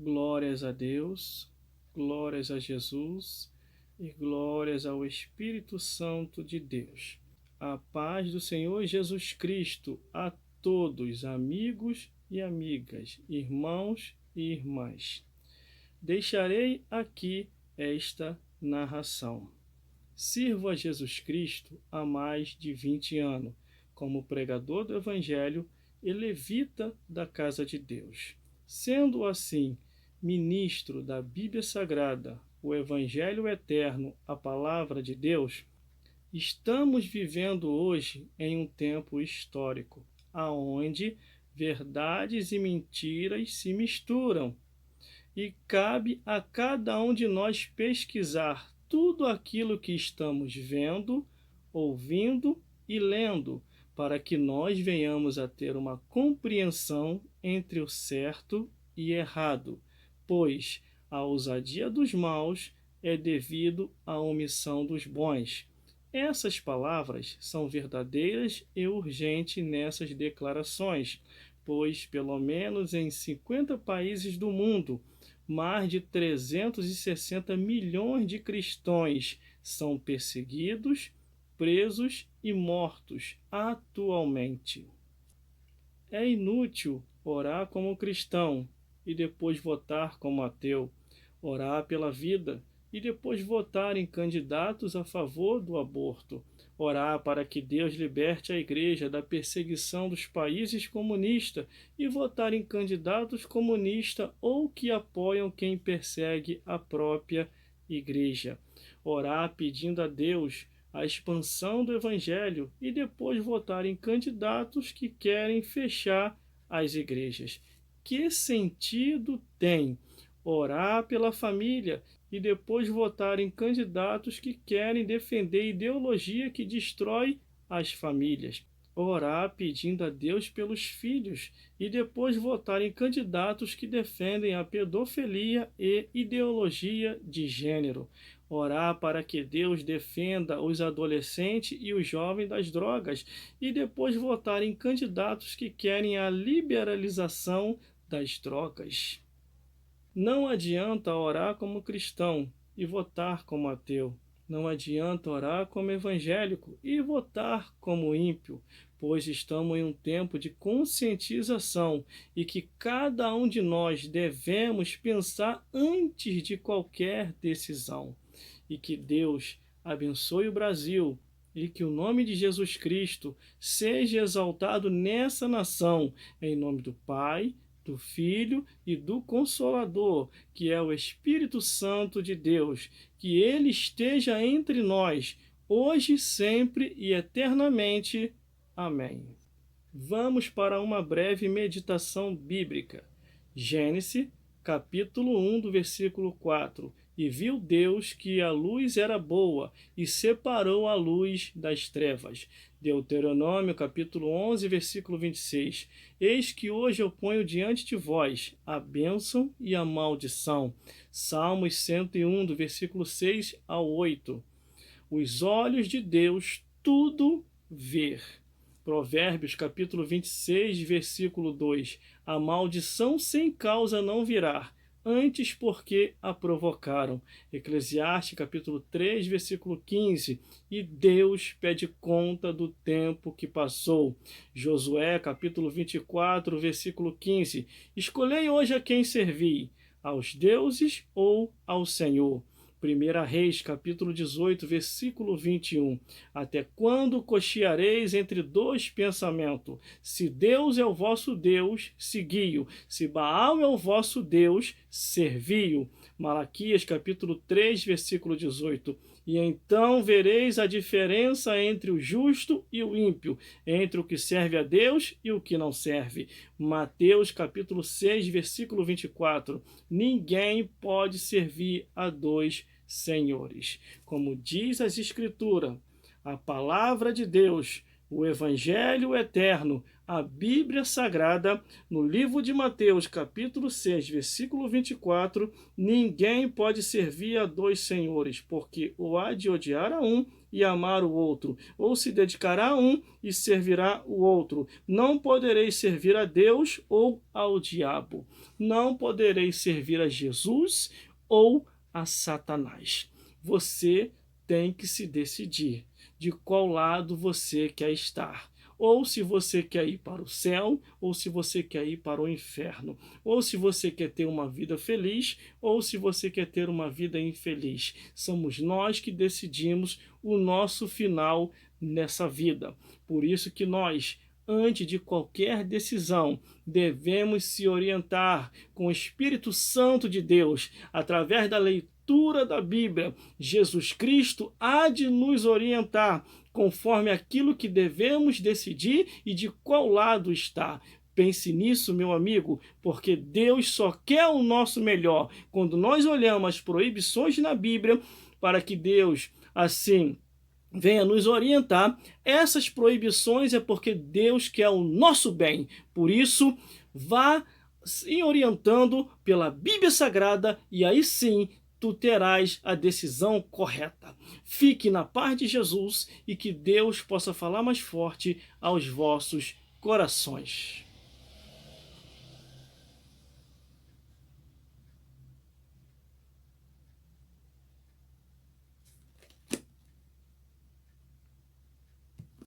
Glórias a Deus, glórias a Jesus e glórias ao Espírito Santo de Deus. A paz do Senhor Jesus Cristo a todos, amigos e amigas, irmãos e irmãs. Deixarei aqui esta narração. Sirvo a Jesus Cristo há mais de 20 anos, como pregador do Evangelho e levita da casa de Deus. Sendo assim, ministro da Bíblia Sagrada, o Evangelho Eterno, a Palavra de Deus, estamos vivendo hoje em um tempo histórico, aonde verdades e mentiras se misturam, e cabe a cada um de nós pesquisar tudo aquilo que estamos vendo, ouvindo e lendo, para que nós venhamos a ter uma compreensão entre o certo e errado, pois a ousadia dos maus é devido à omissão dos bons. Essas palavras são verdadeiras e urgentes nessas declarações, pois pelo menos em 50 países do mundo, mais de 360 milhões de cristãos são perseguidos, presos e mortos atualmente. É inútil orar como cristão e depois votar como ateu, orar pela vida e depois votar em candidatos a favor do aborto, orar para que Deus liberte a igreja da perseguição dos países comunistas e votar em candidatos comunistas ou que apoiam quem persegue a própria igreja, orar pedindo a Deus a expansão do evangelho e depois votar em candidatos que querem fechar as igrejas. Que sentido tem orar pela família e depois votar em candidatos que querem defender ideologia que destrói as famílias? Orar pedindo a Deus pelos filhos e depois votar em candidatos que defendem a pedofilia e ideologia de gênero. Orar para que Deus defenda os adolescentes e os jovens das drogas e depois votar em candidatos que querem a liberalização das drogas. Não adianta orar como cristão e votar como ateu. Não adianta orar como evangélico e votar como ímpio, pois estamos em um tempo de conscientização e que cada um de nós devemos pensar antes de qualquer decisão. E que Deus abençoe o Brasil e que o nome de Jesus Cristo seja exaltado nessa nação, em nome do Pai, do Filho e do Consolador, que é o Espírito Santo de Deus, que ele esteja entre nós, hoje, sempre e eternamente. Amém. Vamos para uma breve meditação bíblica. Gênesis, capítulo 1, do versículo 4. E viu Deus que a luz era boa, e separou a luz das trevas. Deuteronômio, capítulo 11, versículo 26. Eis que hoje eu ponho diante de vós a bênção e a maldição. Salmos 101, do versículo 6 ao 8. Os olhos de Deus tudo ver. Provérbios, capítulo 26, versículo 2. A maldição sem causa não virá, antes porque a provocaram. Eclesiastes, capítulo 3, versículo 15. E Deus pede conta do tempo que passou. Josué, capítulo 24, versículo 15. Escolhei hoje a quem servir, aos deuses ou ao Senhor. 1 Reis, capítulo 18, versículo 21. Até quando cocheareis entre dois pensamentos? Se Deus é o vosso Deus, segui-o. Se Baal é o vosso Deus, servi-o. Malaquias, capítulo 3, versículo 18. E então vereis a diferença entre o justo e o ímpio, entre o que serve a Deus e o que não serve. Mateus, capítulo 6, versículo 24. Ninguém pode servir a dois senhores. Como diz as Escrituras, a palavra de Deus, o Evangelho eterno, a Bíblia Sagrada, no livro de Mateus, capítulo 6, versículo 24, ninguém pode servir a dois senhores, porque ou há de odiar a um e amar o outro, ou se dedicará a um e servirá o outro. Não podereis servir a Deus ou ao diabo. Não podereis servir a Jesus ou a Satanás. Você tem que se decidir de qual lado você quer estar. Ou se você quer ir para o céu, ou se você quer ir para o inferno. Ou se você quer ter uma vida feliz, ou se você quer ter uma vida infeliz. Somos nós que decidimos o nosso final nessa vida. Por isso que nós, antes de qualquer decisão, devemos se orientar com o Espírito Santo de Deus, através da leitura da Bíblia. Jesus Cristo há de nos orientar conforme aquilo que devemos decidir e de qual lado está. Pense nisso, meu amigo, porque Deus só quer o nosso melhor. Quando nós olhamos as proibições na Bíblia, para que Deus, assim, venha nos orientar, essas proibições é porque Deus quer o nosso bem. Por isso, vá se orientando pela Bíblia Sagrada e aí sim tu terás a decisão correta. Fique na paz de Jesus e que Deus possa falar mais forte aos vossos corações.